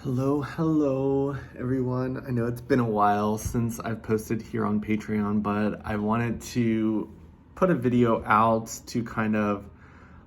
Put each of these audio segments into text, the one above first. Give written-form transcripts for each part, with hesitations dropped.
Hello, everyone. I know it's been a while since I've posted here on Patreon, but I wanted to put a video out to kind of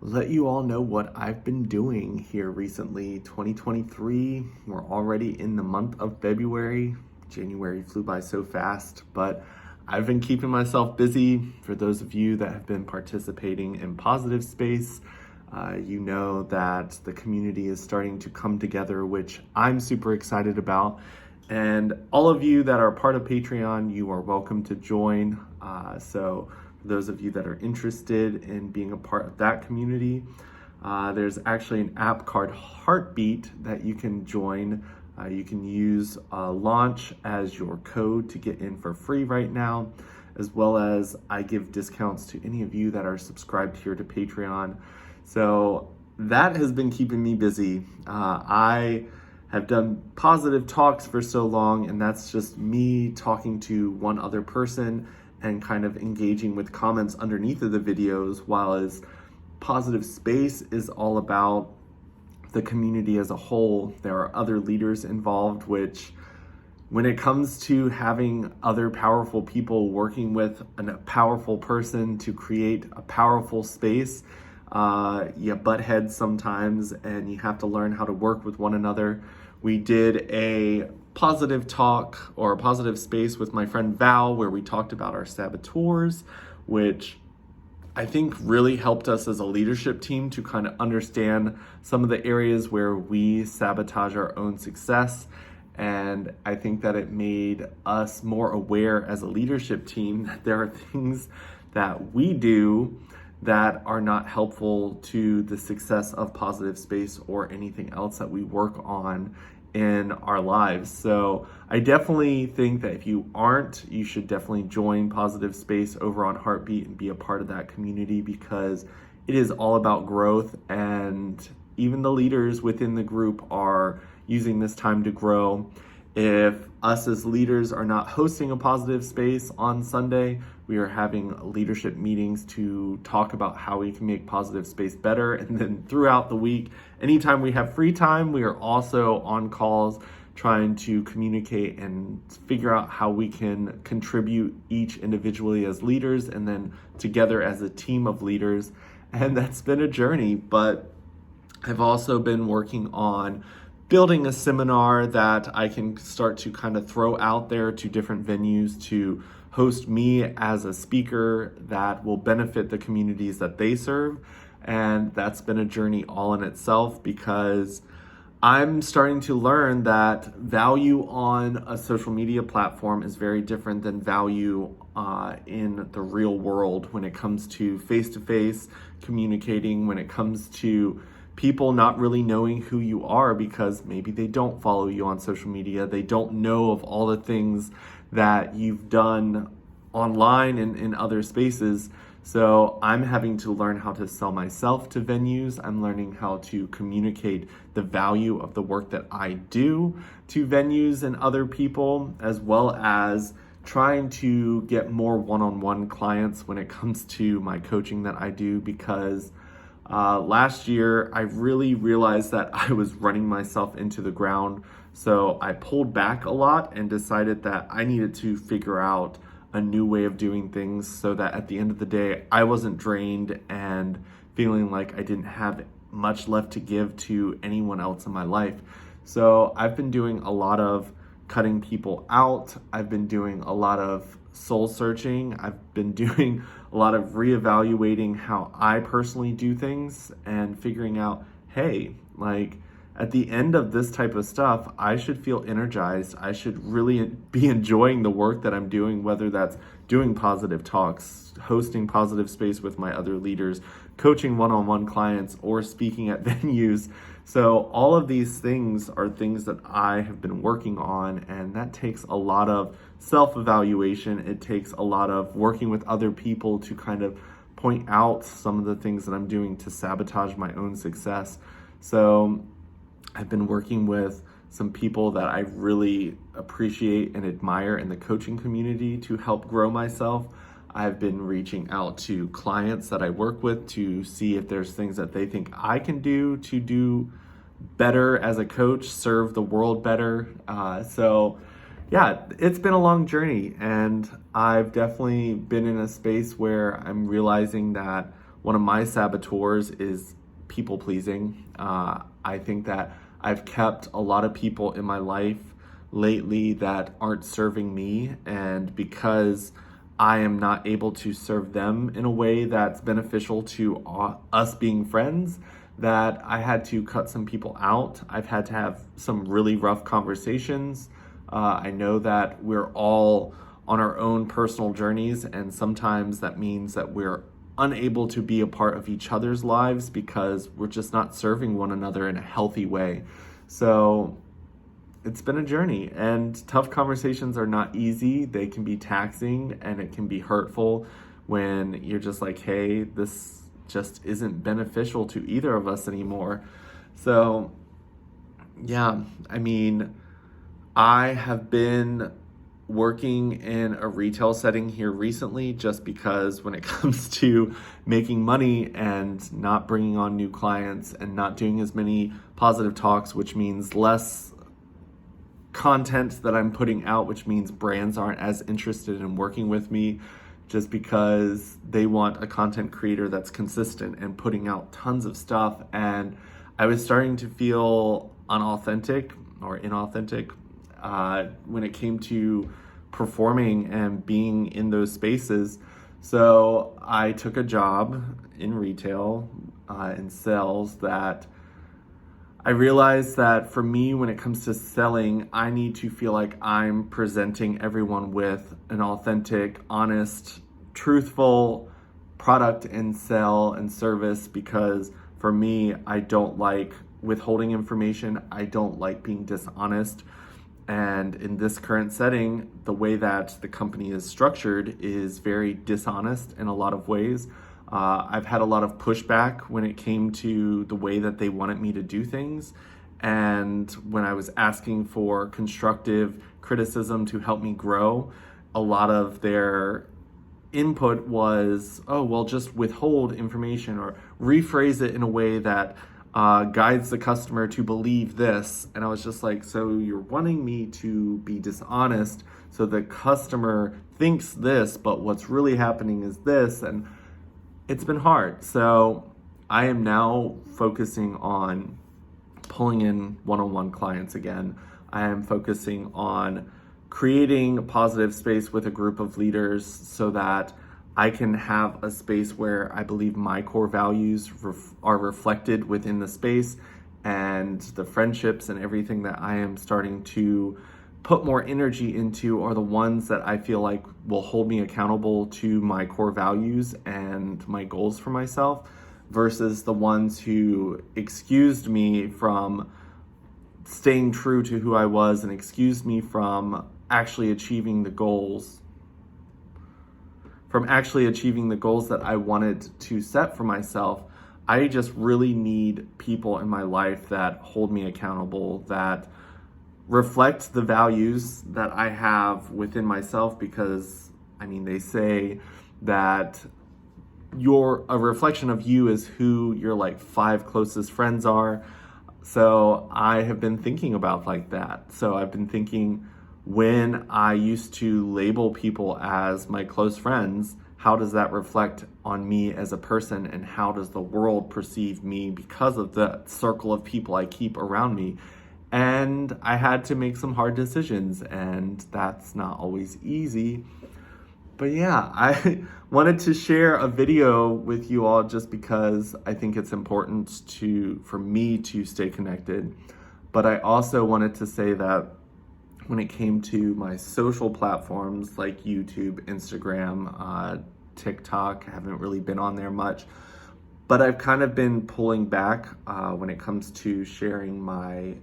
let you all know what I've been doing here recently. 2023, we're already in the month of February. January flew by so fast, but I've been keeping myself busy. For those of you that have been participating in Positive Space, you know that the community is starting to come together, which I'm super excited about. And all of you that are part of Patreon, you are welcome to join. So for those of you that are interested in being a part of that community, there's actually an app called Heartbeat that you can join. You can use Launch as your code to get in for free right now, as well as I give discounts to any of you that are subscribed here to Patreon. So that has been keeping me busy. I have done positive talks for so long, and that's just me talking to one other person and kind of engaging with comments underneath of the videos, while as Positive Space is all about the community as a whole. There are other leaders involved, which when it comes to having other powerful people working with a powerful person to create a powerful space, you butt heads sometimes and you have to learn how to work with one another. We did a positive talk or a positive space with my friend Val where we talked about our saboteurs, which I think really helped us as a leadership team to kind of understand some of the areas where we sabotage our own success. And I think that it made us more aware as a leadership team that there are things that we do that are not helpful to the success of Positive Space or anything else that we work on in our lives. So I definitely think that if you aren't, you should definitely join Positive Space over on Heartbeat and be a part of that community, because it is all about growth, and even the leaders within the group are using this time to grow. If us as leaders are not hosting a Positive Space on Sunday, we are having leadership meetings to talk about how we can make Positive Space better. And then throughout the week, anytime we have free time, we are also on calls trying to communicate and figure out how we can contribute each individually as leaders and then together as a team of leaders. And that's been a journey, but I've also been working on building a seminar that I can start to kind of throw out there to different venues to host me as a speaker that will benefit the communities that they serve. And that's been a journey all in itself, because I'm starting to learn that value on a social media platform is very different than value in the real world when it comes to face-to-face communicating, when it comes to people not really knowing who you are because maybe they don't follow you on social media. They don't know of all the things that you've done online and in other spaces. So I'm having to learn how to sell myself to venues. I'm learning how to communicate the value of the work that I do to venues and other people, as well as trying to get more one-on-one clients when it comes to my coaching that I do, because last year, I really realized that I was running myself into the ground. So I pulled back a lot and decided that I needed to figure out a new way of doing things so that at the end of the day, I wasn't drained and feeling like I didn't have much left to give to anyone else in my life. So I've been doing a lot of cutting people out. I've been doing a lot of soul searching. I've been doing a lot of reevaluating how I personally do things and figuring out, hey, like at the end of this type of stuff, I should feel energized. I should really be enjoying the work that I'm doing, whether that's doing positive talks, hosting Positive Space with my other leaders, coaching one-on-one clients, or speaking at venues. So all of these things are things that I have been working on, and that takes a lot of self-evaluation. It takes a lot of working with other people to kind of point out some of the things that I'm doing to sabotage my own success. So I've been working with some people that I really appreciate and admire in the coaching community to help grow myself. I've been reaching out to clients that I work with to see if there's things that they think I can do to do better as a coach, serve the world better. So yeah, it's been a long journey, and I've definitely been in a space where I'm realizing that one of my saboteurs is people pleasing. I think that I've kept a lot of people in my life lately that aren't serving me, and because I am not able to serve them in a way that's beneficial to us being friends, that I had to cut some people out. I've had to have some really rough conversations. I know that we're all on our own personal journeys, and sometimes that means that we're unable to be a part of each other's lives because we're just not serving one another in a healthy way. So it's been a journey, and tough conversations are not easy. They can be taxing, and it can be hurtful when you're just like, hey, this just isn't beneficial to either of us anymore. So yeah, I mean, I have been working in a retail setting here recently just because when it comes to making money and not bringing on new clients and not doing as many positive talks, which means less content that I'm putting out, which means brands aren't as interested in working with me just because they want a content creator that's consistent and putting out tons of stuff. And I was starting to feel unauthentic or inauthentic when it came to performing and being in those spaces. So I took a job in retail, in sales, that I realized that for me, when it comes to selling, I need to feel like I'm presenting everyone with an authentic, honest, truthful product and sell and service, because for me, I don't like withholding information. I don't like being dishonest. And in this current setting, the way that the company is structured is very dishonest in a lot of ways. I've had a lot of pushback when it came to the way that they wanted me to do things. And when I was asking for constructive criticism to help me grow, a lot of their input was, oh, well, just withhold information or rephrase it in a way that guides the customer to believe this. And I was just like, so you're wanting me to be dishonest so the customer thinks this, but what's really happening is this. And it's been hard. So I am now focusing on pulling in one-on-one clients again. I am focusing on creating a positive space with a group of leaders so that I can have a space where I believe my core values are reflected within the space, and the friendships and everything that I am starting to put more energy into are the ones that I feel like will hold me accountable to my core values and my goals for myself, versus the ones who excused me from staying true to who I was and excused me from actually achieving the goals that I wanted to set for myself. I just really need people in my life that hold me accountable, that reflect the values that I have within myself, because I mean, they say that a reflection of you is who your like 5 closest friends are. So I have been thinking about like that. So I've been thinking, when I used to label people as my close friends, how does that reflect on me as a person, and how does the world perceive me because of the circle of people I keep around me? And I had to make some hard decisions, and that's not always easy. But yeah, I wanted to share a video with you all just because I think it's important for me to stay connected. But I also wanted to say that when it came to my social platforms like YouTube, Instagram, TikTok, I haven't really been on there much, but I've kind of been pulling back when it comes to sharing my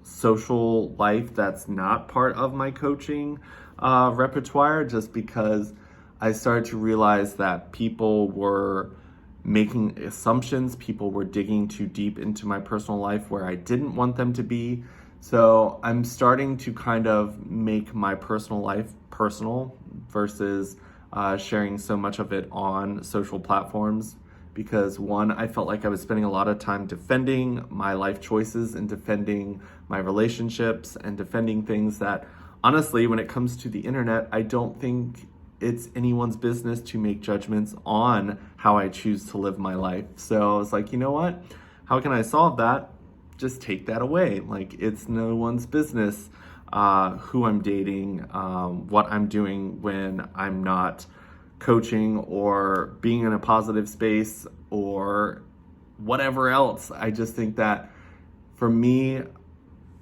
social life that's not part of my coaching repertoire, just because I started to realize that people were making assumptions, people were digging too deep into my personal life where I didn't want them to be. So I'm starting to kind of make my personal life personal versus sharing so much of it on social platforms, because one, I felt like I was spending a lot of time defending my life choices and defending my relationships and defending things that, honestly, when it comes to the internet, I don't think it's anyone's business to make judgments on how I choose to live my life. So I was like, you know what? How can I solve that? Just take that away. Like, it's no one's business who I'm dating, what I'm doing when I'm not coaching or being in a positive space or whatever else. I just think that for me,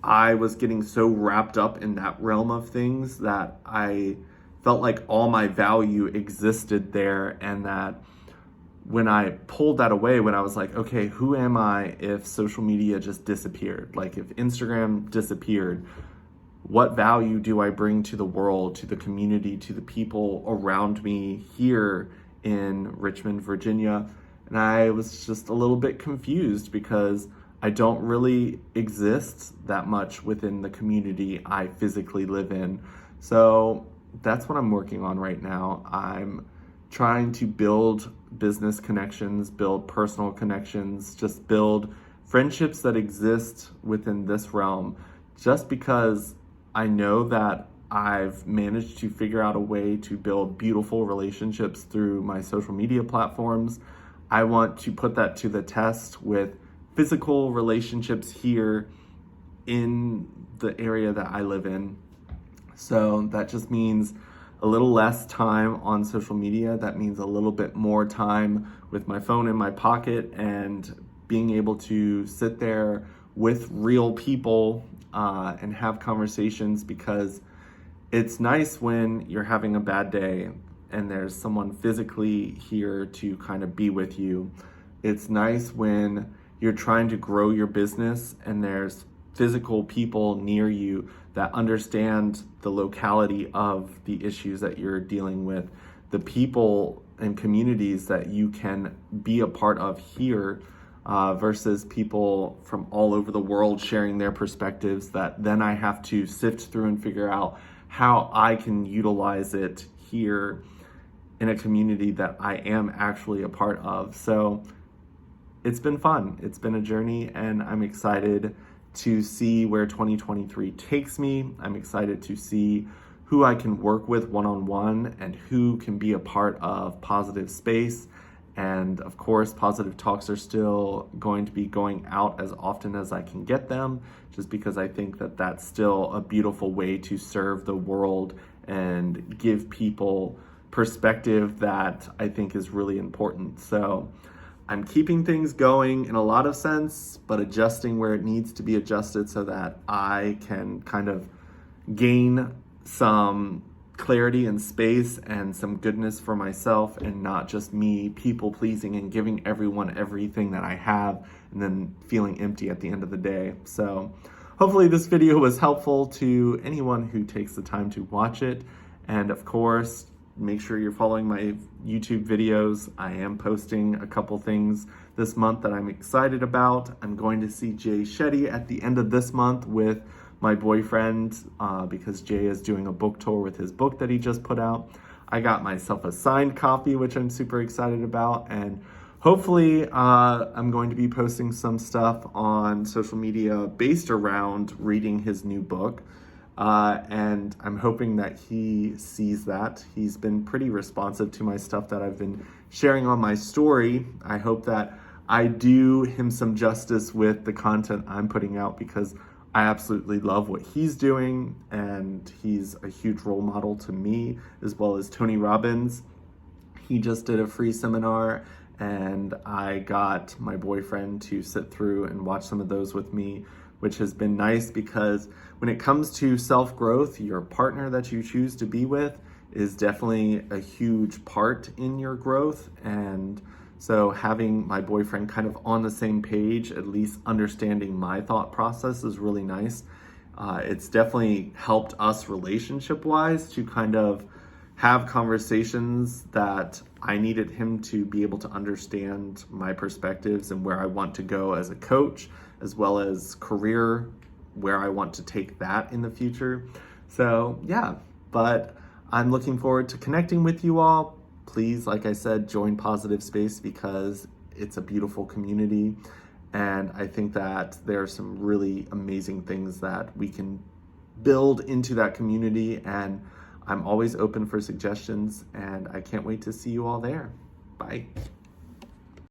I was getting so wrapped up in that realm of things that I felt like all my value existed there, and that when I pulled that away, when I was like, okay, who am I if social media just disappeared? Like, if Instagram disappeared, what value do I bring to the world, to the community, to the people around me here in Richmond, Virginia? And I was just a little bit confused because I don't really exist that much within the community I physically live in. So that's what I'm working on right now. I'm trying to build business connections, build personal connections, just build friendships that exist within this realm, just because I know that I've managed to figure out a way to build beautiful relationships through my social media platforms. I want to put that to the test with physical relationships here in the area that I live in. So that just means a little less time on social media. That means a little bit more time with my phone in my pocket and being able to sit there with real people and have conversations, because it's nice when you're having a bad day and there's someone physically here to kind of be with you. It's nice when you're trying to grow your business and there's physical people near you that understand the locality of the issues that you're dealing with, the people and communities that you can be a part of here, versus people from all over the world sharing their perspectives that then I have to sift through and figure out how I can utilize it here in a community that I am actually a part of. So it's been fun. It's been a journey, and I'm excited to see where 2023 takes me. I'm excited to see who I can work with one-on-one and who can be a part of Positive Space. And of course, Positive Talks are still going to be going out as often as I can get them, just because I think that that's still a beautiful way to serve the world and give people perspective that I think is really important. So I'm keeping things going in a lot of sense, but adjusting where it needs to be adjusted so that I can kind of gain some clarity and space and some goodness for myself, and not just me people pleasing and giving everyone everything that I have and then feeling empty at the end of the day. So hopefully this video was helpful to anyone who takes the time to watch it. And of course, make sure you're following my YouTube videos. I am posting a couple things this month that I'm excited about. I'm going to see Jay Shetty at the end of this month with my boyfriend, because Jay is doing a book tour with his book that he just put out. I got myself a signed copy, which I'm super excited about, and hopefully I'm going to be posting some stuff on social media based around reading his new book. And I'm hoping that he sees that. He's been pretty responsive to my stuff that I've been sharing on my story. I hope that I do him some justice with the content I'm putting out, because I absolutely love what he's doing, and he's a huge role model to me, as well as Tony Robbins. He just did a free seminar, and I got my boyfriend to sit through and watch some of those with me, which has been nice, because when it comes to self-growth, your partner that you choose to be with is definitely a huge part in your growth. And so having my boyfriend kind of on the same page, at least understanding my thought process, is really nice. It's definitely helped us relationship-wise to kind of have conversations that I needed him to be able to understand my perspectives and where I want to go as a coach, as well as career, where I want to take that in the future. So yeah, but I'm looking forward to connecting with you all. Please, like I said, join Positive Space, because it's a beautiful community, and I think that there are some really amazing things that we can build into that community, and I'm always open for suggestions, and I can't wait to see you all there. Bye.